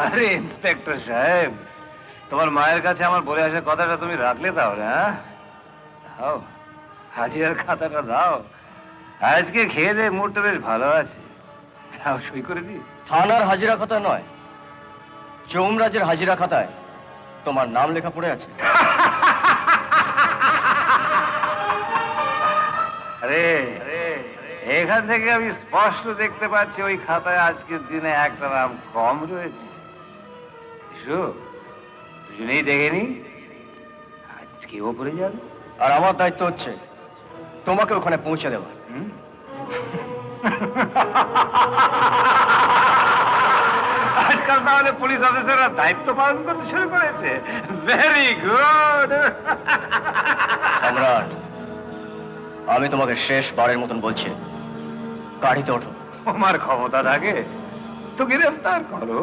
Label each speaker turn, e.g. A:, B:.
A: আরে ইন্সপেক্টর সাহেব, তোমার মায়ের কাছে আমার বলে আসার কথাটা তুমি রাখলে তাহলে? হ্যাঁ, দাও হাজিরার খাতাটা দাও। আজকে খেয়ে দে, মুডটা বেশ ভালো আছে। দাও, সই করে দি।
B: থানার হাজিরা খাতা নয়, যমরাজের হাজিরা খাতায় তোমার নাম লেখা পড়ে আছে।
A: আরে এখান থেকে আমি স্পষ্ট দেখতে পাচ্ছি ওই খাতায় আজকের দিনে একটা নাম কম রয়েছে। দুজনেই দেখেনি, আজকে ওপরে যাবে।
B: আর আমার দায়িত্ব হচ্ছে তোমাকে ওখানে পৌঁছে দেওয়া।
A: আজকাল তাহলে পুলিশ অফিসাররা দায়িত্ব পালন করতে শুরু করেছে। Very good.
B: সম্রাট, আমি তোমাকে শেষ বারের মতন বলছি, গাড়িতে ওঠো।
A: তোমার ক্ষমতা থাকে তো গ্রেফতার করো।